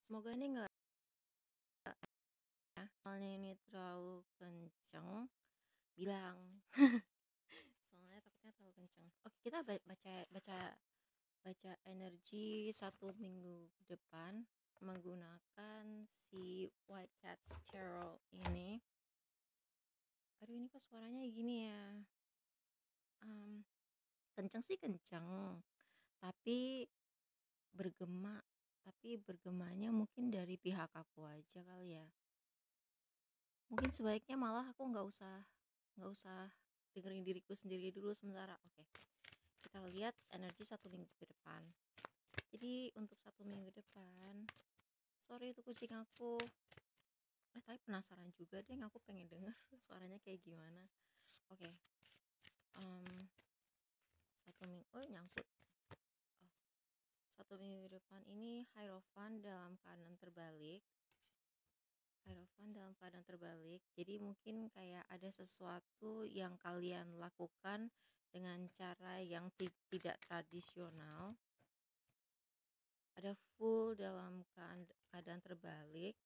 Semoga ini enggak ya, soalnya ini terlalu kenceng, bilang. Soalnya takutnya terlalu kenceng. Oke, kita baca baca baca energi 1 minggu ke depan menggunakan si White Cats Tarot ini. Aduh, ini kok suaranya gini ya? Kenceng sih kenceng, tapi bergema. Tapi bergemanya mungkin dari pihak aku aja kali ya. Mungkin sebaiknya malah aku nggak usah dengerin diriku sendiri dulu sementara. Oke, kita lihat energi 1 minggu ke depan. Jadi untuk 1 minggu depan, sorry itu kucing aku. Tapi penasaran juga deh, aku pengen denger suaranya kayak gimana. Oke, 1 minggu, nyangkut. 1 minggu ke depan ini Hierophant dalam keadaan terbalik. Jadi mungkin kayak ada sesuatu yang kalian lakukan dengan cara yang tidak tradisional. Ada full dalam keadaan terbalik.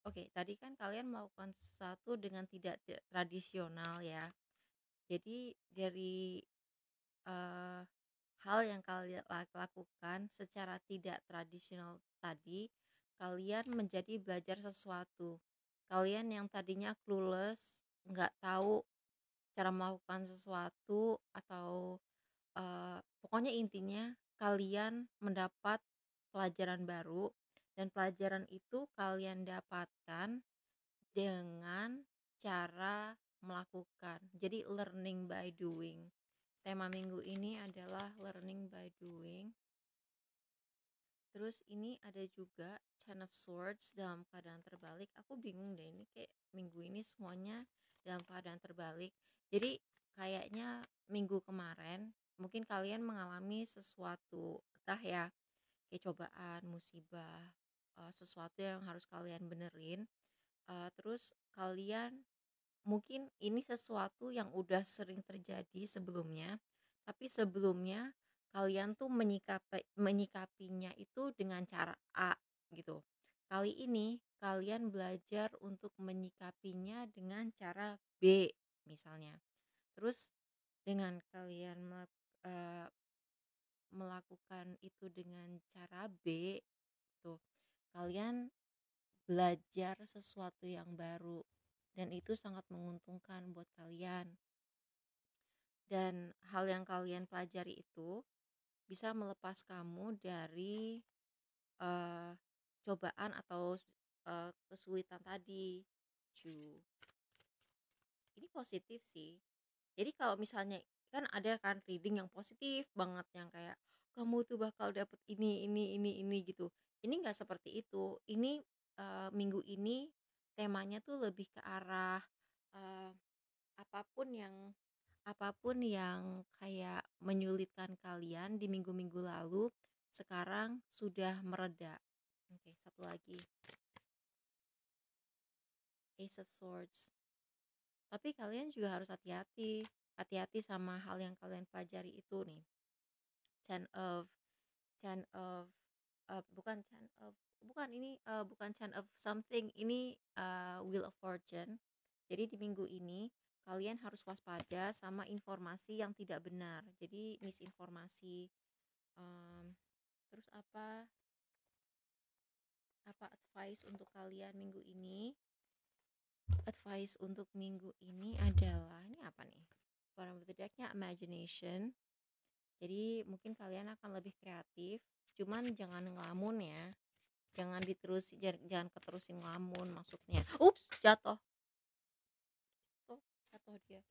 Oke, tadi kan kalian melakukan sesuatu dengan tidak tradisional ya. Jadi dari hal yang kalian lakukan secara tidak tradisional tadi, kalian menjadi belajar sesuatu. Kalian yang tadinya clueless, nggak tahu cara melakukan sesuatu, atau pokoknya intinya kalian mendapat pelajaran baru, dan pelajaran itu kalian dapatkan dengan cara melakukan. Jadi learning by doing. Tema minggu ini adalah learning by doing. Terus ini ada juga Ten of Swords dalam keadaan terbalik. Aku bingung deh, ini kayak minggu ini semuanya dalam keadaan terbalik. Jadi kayaknya minggu kemarin mungkin kalian mengalami sesuatu, entah ya kayak cobaan, musibah, sesuatu yang harus kalian benerin. Terus kalian mungkin ini sesuatu yang udah sering terjadi sebelumnya, tapi sebelumnya kalian tuh menyikapinya itu dengan cara A gitu. Kali ini kalian belajar untuk menyikapinya dengan cara B misalnya. Terus dengan kalian melakukan itu dengan cara B tuh, kalian belajar sesuatu yang baru, dan itu sangat menguntungkan buat kalian. Dan hal yang kalian pelajari itu bisa melepas kamu dari cobaan atau kesulitan tadi. Ini positif sih. Jadi kalau misalnya kan ada kan reading yang positif banget, yang kayak kamu tuh bakal dapet ini gitu. Ini nggak seperti itu. Ini minggu ini temanya tuh lebih ke arah uh, apapun yang kayak menyulitkan kalian di minggu-minggu lalu sekarang sudah mereda. Oke, satu lagi, Ace of Swords. Tapi kalian juga harus hati-hati sama hal yang kalian pelajari itu nih. Ten of bukan ini, bukan Ten of something, ini Wheel of Fortune. Jadi di minggu ini kalian harus waspada sama informasi yang tidak benar. Jadi misinformasi. Terus apa advice untuk kalian minggu ini? Advice untuk minggu ini adalah, ini apa nih? Bottom of the deck-nya imagination. Jadi mungkin kalian akan lebih kreatif, cuman jangan ngelamun ya. Jangan keterusin ngelamun maksudnya. Ups, jatuh. Jatuh dia.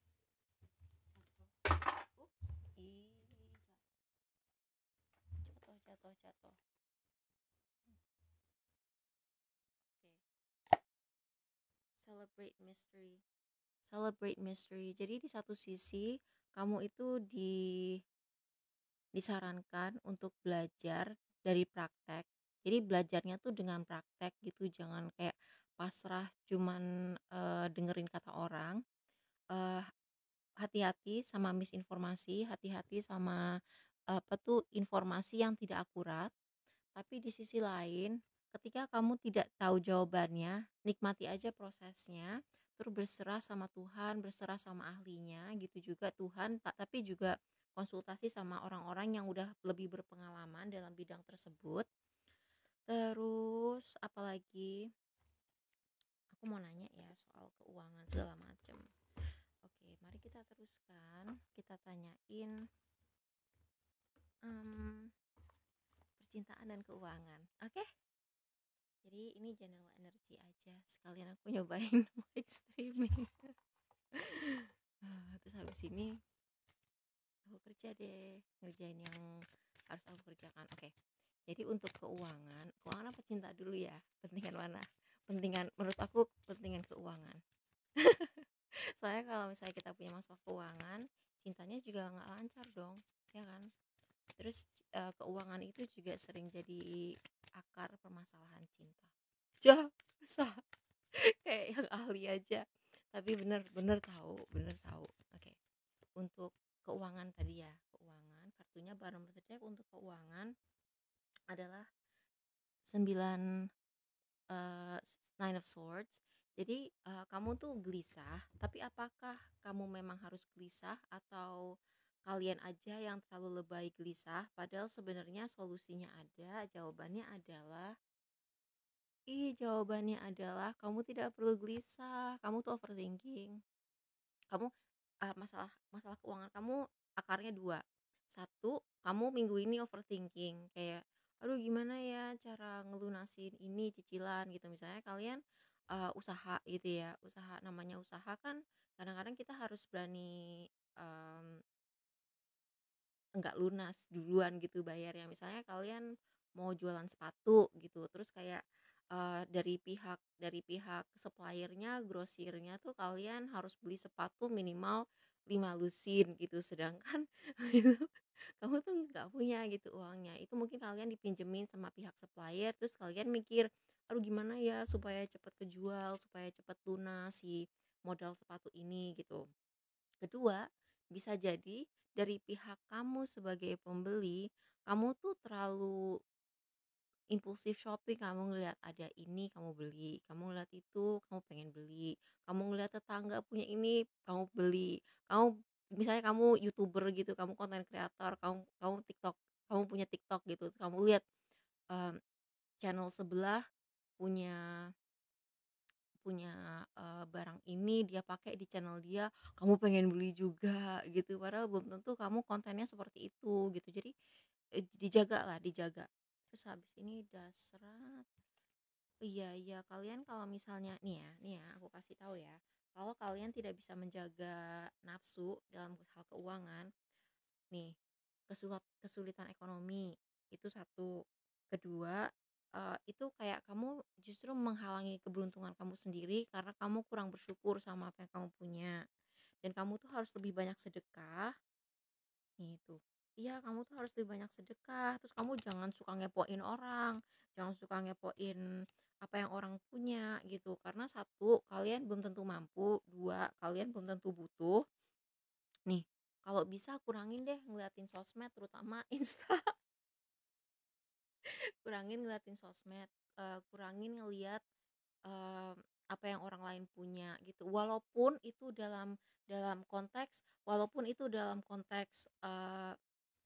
Ups. Jatuh. Oke. Celebrate mystery. Jadi di satu sisi kamu itu disarankan untuk belajar dari praktek. Jadi belajarnya tuh dengan praktek gitu, jangan kayak pasrah cuman dengerin kata orang. hati-hati sama misinformasi, hati-hati sama apa tuh informasi yang tidak akurat. Tapi di sisi lain, ketika kamu tidak tahu jawabannya, nikmati aja prosesnya, terus berserah sama Tuhan, berserah sama ahlinya, gitu juga Tuhan, tapi juga konsultasi sama orang-orang yang udah lebih berpengalaman dalam bidang tersebut. Terus apalagi aku mau nanya ya soal keuangan segala macam. Oke, mari kita teruskan. Kita tanyain percintaan dan keuangan. Oke? Jadi ini general energy aja. Sekalian aku nyobain mic streaming. Terus habis ini aku kerja deh, ngerjain yang harus aku kerjakan. Oke. Jadi untuk keuangan apa cinta dulu ya? Pentingan mana? Pentingan menurut aku pentingan keuangan. Soalnya kalau misalnya kita punya masalah keuangan, cintanya juga nggak lancar dong, ya kan? Terus keuangan itu juga sering jadi akar permasalahan cinta. Jasa kayak yang ahli aja. Tapi bener tahu. Oke. Untuk keuangan tadi ya, keuangan kartunya bareng Deck untuk keuangan adalah 9 Nine of Swords. Jadi kamu tuh gelisah, tapi apakah kamu memang harus gelisah atau kalian aja yang terlalu lebay gelisah? Padahal sebenarnya solusinya ada, jawabannya adalah kamu tidak perlu gelisah, kamu tuh overthinking. Kamu masalah masalah keuangan kamu akarnya dua. Satu, kamu minggu ini overthinking kayak aduh gimana ya cara ngelunasin ini cicilan gitu. Misalnya kalian usaha gitu ya, namanya usaha kan kadang-kadang kita harus berani enggak lunas duluan gitu bayarnya. Misalnya kalian mau jualan sepatu gitu, terus kayak dari pihak suppliernya, grosirnya tuh kalian harus beli sepatu minimal 5 lusin gitu, sedangkan itu kamu tuh nggak punya gitu uangnya. Itu mungkin kalian dipinjemin sama pihak supplier, terus kalian mikir, aduh gimana ya supaya cepet kejual, supaya cepet lunas si modal sepatu ini gitu. Kedua, bisa jadi dari pihak kamu sebagai pembeli, kamu tuh terlalu impulsif shopping. Kamu ngeliat ada ini kamu beli, kamu ngeliat itu kamu pengen beli, kamu ngeliat tetangga punya ini kamu beli, kamu misalnya kamu youtuber gitu, kamu konten kreator, kamu tiktok, kamu punya tiktok gitu, kamu lihat um, channel sebelah punya punya barang ini dia pakai di channel dia, kamu pengen beli juga gitu, padahal belum tentu kamu kontennya seperti itu gitu. Jadi dijaga lah, dijaga. Terus habis ini dasrat. Iya iya, kalian kalau misalnya nih ya aku kasih tahu ya, kalau kalian tidak bisa menjaga nafsu dalam hal keuangan nih, kesulitan ekonomi itu satu. Kedua, itu kayak kamu justru menghalangi keberuntungan kamu sendiri karena kamu kurang bersyukur sama apa yang kamu punya, dan kamu tuh harus lebih banyak sedekah. Gitu. Iya, kamu tuh harus lebih banyak sedekah. Terus kamu jangan suka ngepoin orang, jangan suka ngepoin apa yang orang punya gitu. Karena satu, kalian belum tentu mampu. Dua, kalian belum tentu butuh. Nih, kalau bisa kurangin deh ngeliatin sosmed, terutama Insta. Kurangin ngeliatin sosmed, kurangin ngeliat eh, apa yang orang lain punya gitu. Walaupun itu dalam konteks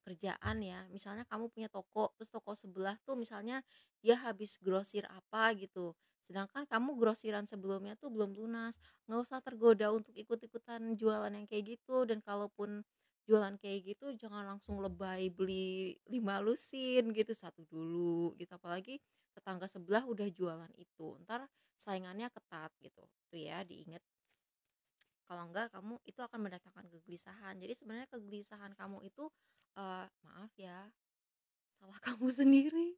kerjaan ya. Misalnya kamu punya toko, terus toko sebelah tuh misalnya dia habis grosir apa gitu, sedangkan kamu grosiran sebelumnya tuh belum lunas. Nggak usah tergoda untuk ikut-ikutan jualan yang kayak gitu, dan kalaupun jualan kayak gitu jangan langsung lebay beli 5 lusin gitu, satu dulu gitu. Apalagi tetangga sebelah udah jualan itu, ntar saingannya ketat gitu tuh ya, diinget. Kalau enggak kamu itu akan mendatangkan kegelisahan. Jadi sebenarnya kegelisahan kamu itu maaf ya, salah kamu sendiri.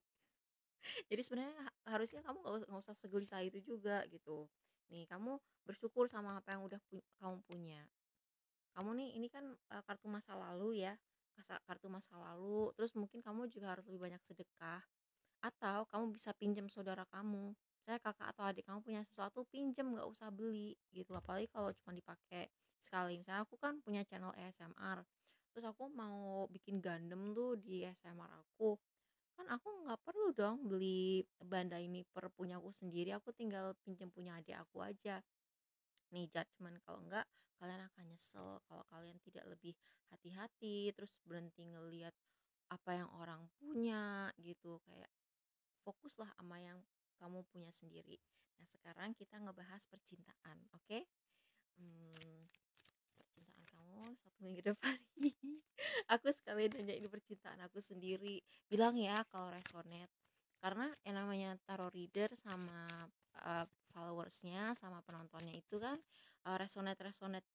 Jadi sebenarnya harusnya kamu nggak usah segelisah itu juga gitu. Nih kamu bersyukur sama apa yang udah kamu punya. Kamu nih ini kan kartu masa lalu ya, kartu masa lalu. Terus mungkin kamu juga harus lebih banyak sedekah, atau kamu bisa pinjam saudara kamu. Misalnya kakak atau adik kamu punya sesuatu, pinjem, nggak usah beli gitu. Apalagi kalau cuma dipakai sekali. Misalnya aku kan punya channel ASMR, terus aku mau bikin Gundam tuh di ASMR aku, kan aku nggak perlu dong beli Bandai ini per punya aku sendiri, aku tinggal pinjem punya adik aku aja. Nih judgement, kalau enggak kalian akan nyesel kalau kalian tidak lebih hati-hati, terus berhenti ngelihat apa yang orang punya gitu. Kayak fokuslah sama yang kamu punya sendiri. Nah sekarang kita ngebahas percintaan, oke? Hmm, percintaan kamu 1 minggu depan ini. Aku sekalian nanyain percintaan aku sendiri. Bilang ya kalau resonate. Karena yang namanya tarot reader sama followersnya sama penontonnya itu kan resonate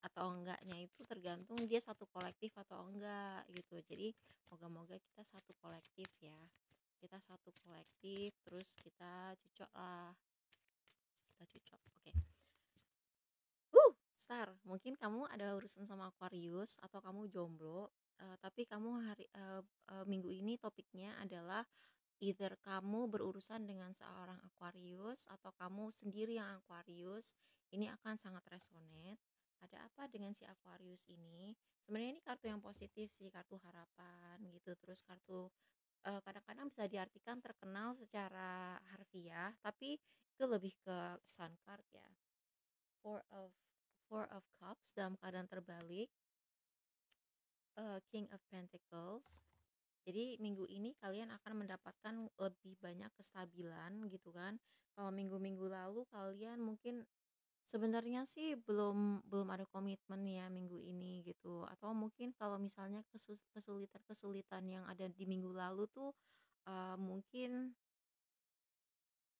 atau enggaknya itu tergantung dia satu kolektif atau enggak gitu. Jadi moga-moga kita satu kolektif ya. Kita satu kolektif, terus kita cocok lah. Kita cocok. Oke. Star, mungkin kamu ada urusan sama Aquarius atau kamu jomblo, tapi kamu minggu ini topiknya adalah either kamu berurusan dengan seorang Aquarius atau kamu sendiri yang Aquarius. Ini akan sangat resonate. Ada apa dengan si Aquarius ini? Sebenarnya ini kartu yang positif sih, kartu harapan gitu. Terus kartu kadang-kadang bisa diartikan terkenal secara harfiah, tapi itu lebih ke sun card ya. Four of Four of Cups dalam keadaan terbalik, King of Pentacles. Jadi minggu ini kalian akan mendapatkan lebih banyak kestabilan gitu kan. Kalau minggu-minggu lalu kalian mungkin sebenarnya sih belum belum ada komitmen ya minggu ini gitu. Atau mungkin kalau misalnya kesulitan-kesulitan yang ada di minggu lalu tuh mungkin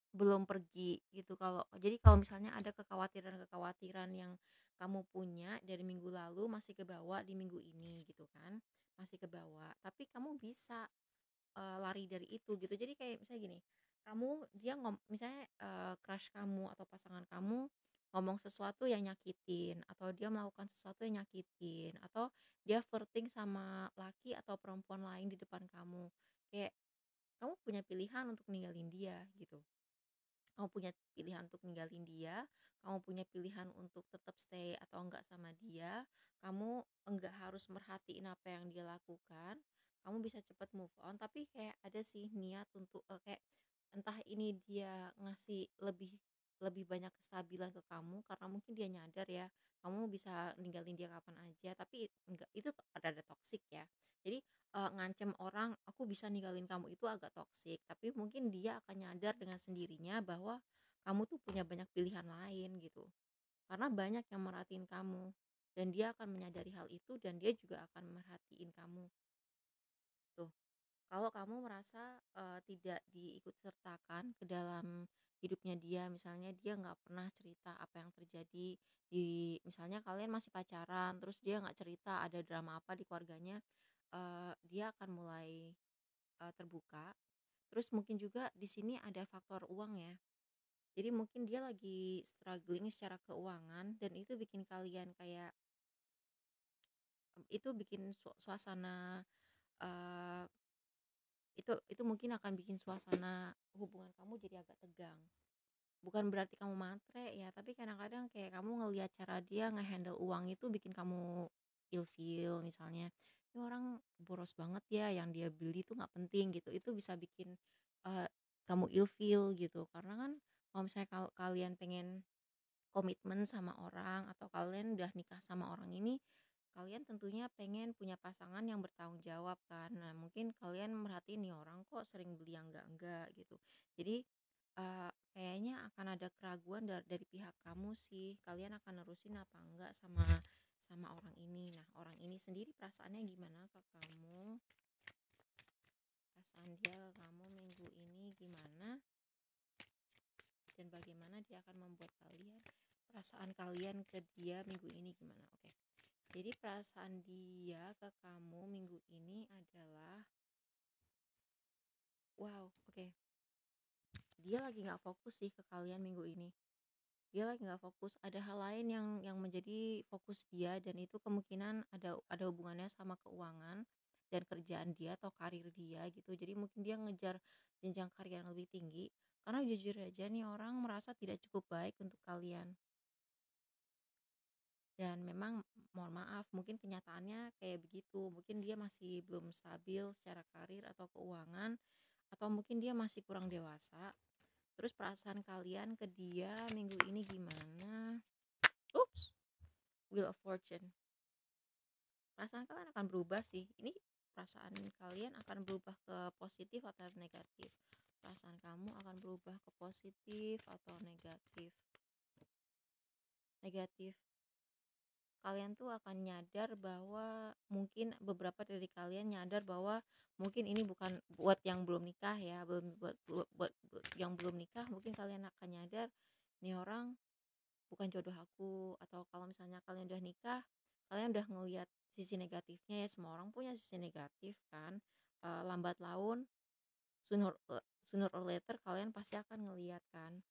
belum pergi gitu. Kalau misalnya ada kekhawatiran-kekhawatiran yang kamu punya dari minggu lalu masih kebawa di minggu ini gitu kan, masih kebawa, tapi kamu bisa lari dari itu gitu. Jadi kayak misalnya gini, misalnya crush kamu atau pasangan kamu ngomong sesuatu yang nyakitin, atau dia melakukan sesuatu yang nyakitin, atau dia flirting sama laki atau perempuan lain di depan kamu, kayak kamu punya pilihan untuk ninggalin dia gitu. Kamu punya pilihan untuk ninggalin dia, kamu punya pilihan untuk tetap stay atau enggak sama dia, kamu enggak harus merhatiin apa yang dia lakukan, kamu bisa cepet move on. Tapi kayak ada sih niat untuk kayak entah ini dia ngasih lebih lebih banyak kestabilan ke kamu karena mungkin dia nyadar ya kamu bisa ninggalin dia kapan aja, tapi enggak, itu ada toksik ya. Jadi ngancem orang aku bisa ninggalin kamu itu agak toksik, tapi mungkin dia akan nyadar dengan sendirinya bahwa kamu tuh punya banyak pilihan lain gitu, karena banyak yang merhatiin kamu, dan dia akan menyadari hal itu dan dia juga akan merhatiin kamu tuh. Kalau kamu merasa tidak diikut sertakan ke dalam hidupnya dia, misalnya dia nggak pernah cerita apa yang terjadi di, misalnya kalian masih pacaran terus dia nggak cerita ada drama apa di keluarganya, dia akan mulai terbuka. Terus mungkin juga di sini ada faktor uang ya. Jadi mungkin dia lagi struggling secara keuangan dan itu bikin kalian kayak itu bikin suasana uh, itu mungkin akan bikin suasana hubungan kamu jadi agak tegang. Bukan berarti kamu matre ya, tapi kadang-kadang kayak kamu ngelihat cara dia ngehandle uang itu bikin kamu ilfeel. Misalnya ini orang boros banget ya, yang dia beli tuh nggak penting gitu, itu bisa bikin uh, kamu ilfeel gitu. Karena kan kalau misalnya kalian pengen komitmen sama orang atau kalian udah nikah sama orang ini, kalian tentunya pengen punya pasangan yang bertanggung jawab kan. Nah mungkin kalian merhatiin nih orang kok sering beli yang enggak gitu. Jadi kayaknya akan ada keraguan dari pihak kamu sih, kalian akan nerusin apa enggak sama sama orang ini. Nah orang ini sendiri perasaannya gimana ke kamu, perasaan dia ke kamu minggu ini gimana, dan bagaimana dia akan membuat perasaan kalian ke dia minggu ini gimana. Oke, jadi perasaan dia ke kamu minggu ini adalah wow, oke. Dia lagi nggak fokus sih ke kalian minggu ini. Dia lagi nggak fokus, ada hal lain yang menjadi fokus dia, dan itu kemungkinan ada hubungannya sama keuangan. dan kerjaan dia atau karir dia gitu. Jadi mungkin dia ngejar jenjang karir yang lebih tinggi karena jujur aja nih orang merasa tidak cukup baik untuk kalian. Dan memang mohon maaf, mungkin kenyataannya kayak begitu. Mungkin dia masih belum stabil secara karir atau keuangan, atau mungkin dia masih kurang dewasa. Terus perasaan kalian ke dia minggu ini gimana? Oops, Wheel of Fortune. Perasaan kalian akan berubah sih. Ini perasaan kalian akan berubah ke positif atau negatif. Perasaan kamu akan berubah ke positif atau negatif. Negatif. Kalian tuh akan nyadar bahwa mungkin beberapa dari kalian nyadar bahwa mungkin ini bukan buat yang belum nikah ya, belum buat yang belum nikah, mungkin kalian akan nyadar nih orang bukan jodoh aku. Atau kalau misalnya kalian udah nikah, kalian udah ngelihat sisi negatifnya ya, semua orang punya sisi negatif kan. Lambat laun, sooner or later kalian pasti akan ngelihat kan,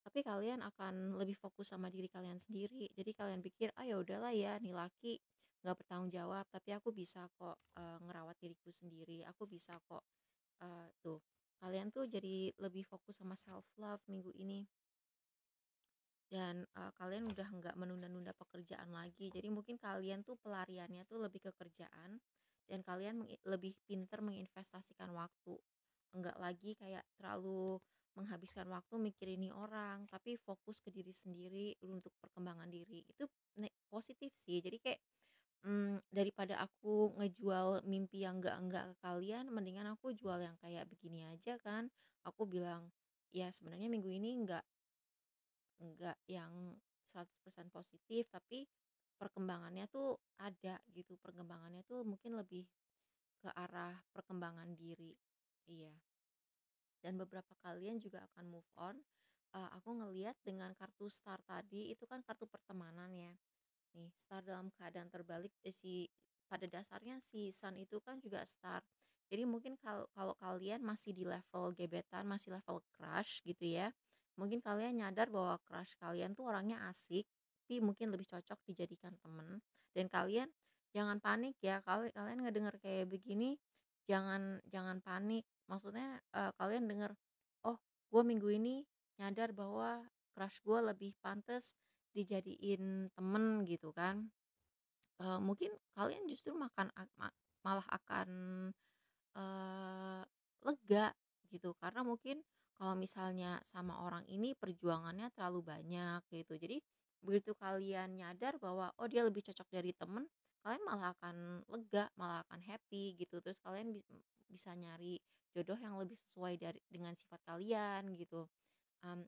tapi kalian akan lebih fokus sama diri kalian sendiri. Jadi kalian pikir, ah ya udahlah ya, nih laki nggak bertanggung jawab, tapi aku bisa kok ngerawat diriku sendiri, aku bisa kok tuh. Kalian tuh jadi lebih fokus sama self love minggu ini. Dan kalian udah nggak menunda-nunda pekerjaan lagi. Jadi mungkin kalian tuh pelariannya tuh lebih ke kerjaan, dan kalian lebih pinter menginvestasikan waktu. Enggak lagi kayak terlalu menghabiskan waktu mikirin nih orang, tapi fokus ke diri sendiri untuk perkembangan diri. Itu positif sih. Jadi kayak daripada aku ngejual mimpi yang enggak ke kalian, mendingan aku jual yang kayak begini aja kan. Aku bilang, ya sebenarnya minggu ini enggak yang 100% positif, tapi perkembangannya tuh ada gitu. Perkembangannya tuh mungkin lebih ke arah perkembangan diri. Iya. Dan beberapa kalian juga akan move on. Aku ngelihat dengan kartu star tadi itu kan kartu pertemanan ya. Nih, star dalam keadaan terbalik, si pada dasarnya si sun itu kan juga star. Jadi mungkin kalau kalau kalian masih di level gebetan, masih level crush gitu ya. Mungkin kalian nyadar bahwa crush kalian tuh orangnya asik, tapi mungkin lebih cocok dijadikan temen. Dan kalian jangan panik ya. Kalian ngedenger kayak begini, jangan jangan panik. Maksudnya kalian denger, oh, gue minggu ini nyadar bahwa crush gue lebih pantas dijadiin temen gitu kan. Mungkin kalian justru malah akan lega gitu, karena mungkin kalau misalnya sama orang ini perjuangannya terlalu banyak gitu. Jadi begitu kalian nyadar bahwa oh dia lebih cocok dari temen, kalian malah akan lega, malah akan happy gitu. Terus kalian bisa nyari jodoh yang lebih sesuai dengan sifat kalian gitu.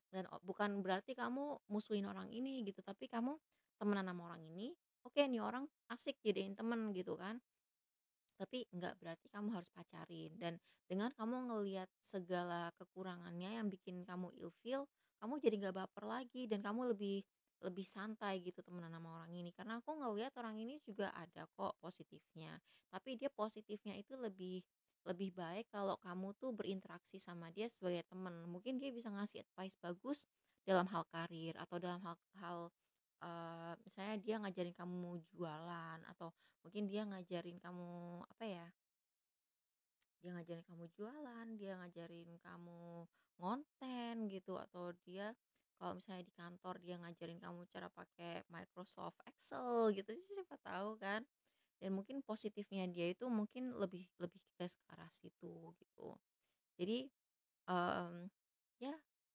Dan bukan berarti kamu musuhin orang ini gitu, tapi kamu temenan sama orang ini, oke nih orang asik jadiin temen gitu kan, tapi nggak berarti kamu harus pacarin. Dan dengan kamu ngelihat segala kekurangannya yang bikin kamu ilfeel, kamu jadi nggak baper lagi dan kamu lebih lebih santai gitu temenan sama orang ini. Karena aku ngelihat orang ini juga ada kok positifnya, tapi dia positifnya itu lebih lebih baik kalau kamu tuh berinteraksi sama dia sebagai temen. Mungkin dia bisa ngasih advice bagus dalam hal karir, atau dalam hal misalnya dia ngajarin kamu jualan, atau mungkin dia ngajarin kamu apa ya, dia ngajarin kamu jualan, dia ngajarin kamu ngonten gitu, atau dia kalau misalnya di kantor dia ngajarin kamu cara pakai Microsoft Excel gitu sih, siapa tahu kan. Dan mungkin positifnya dia itu mungkin lebih lebih ke arah situ gitu. Jadi ya,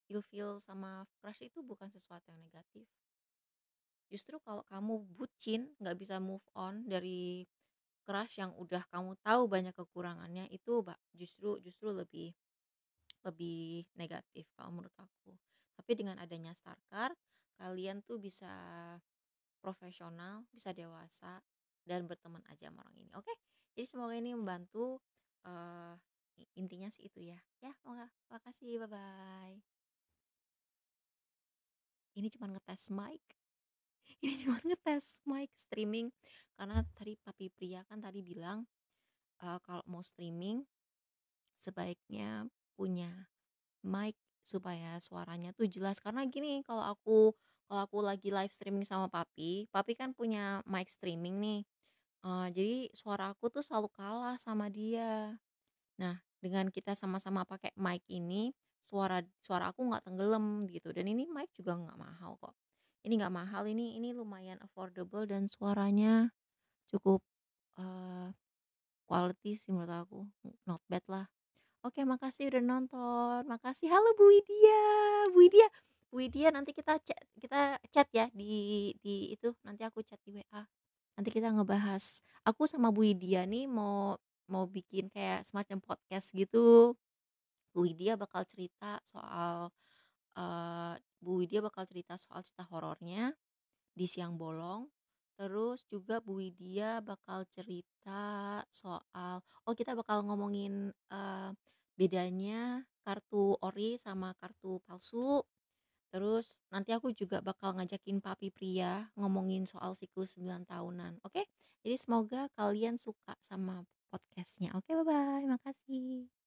ilfeel sama crush itu bukan sesuatu yang negatif. Justru kalau kamu bucin nggak bisa move on dari crush yang udah kamu tahu banyak kekurangannya, itu justru justru lebih lebih negatif kalau menurut aku. Tapi dengan adanya star card, kalian tuh bisa profesional, bisa dewasa, dan berteman aja sama orang ini. Oke, jadi semoga ini membantu. eh Intinya sih itu ya. Ya, makasih, bye bye. Ini cuma ngetes mic. Ini cuma ngetes mic streaming, karena tadi Papi Pria kan tadi bilang kalau mau streaming sebaiknya punya mic supaya suaranya tuh jelas. Karena gini, kalau aku lagi live streaming sama Papi kan punya mic streaming nih. Jadi suara aku tuh selalu kalah sama dia. Nah, dengan kita sama-sama pakai mic ini, suara suara aku nggak tenggelam gitu, dan ini mic juga nggak mahal kok. Ini nggak mahal, ini lumayan affordable dan suaranya cukup, eee, quality sih menurut aku, not bad lah. Oke, makasih udah nonton, makasih. Halo Bu Widya, Bu Widya, Bu Widya, nanti kita chat ya di itu, nanti aku chat di WA. Nanti kita ngebahas. Aku sama Bu Widya nih mau mau bikin kayak semacam podcast gitu. Bu Widya bakal cerita soal Bu Widya bakal cerita soal cerita horornya di Siang Bolong. Terus juga Bu Widya bakal cerita soal, oh kita bakal ngomongin bedanya kartu ori sama kartu palsu. Terus nanti aku juga bakal ngajakin Papi Pria ngomongin soal siklus 9 tahunan. Oke? Jadi semoga kalian suka sama podcastnya. Oke, bye bye. Makasih.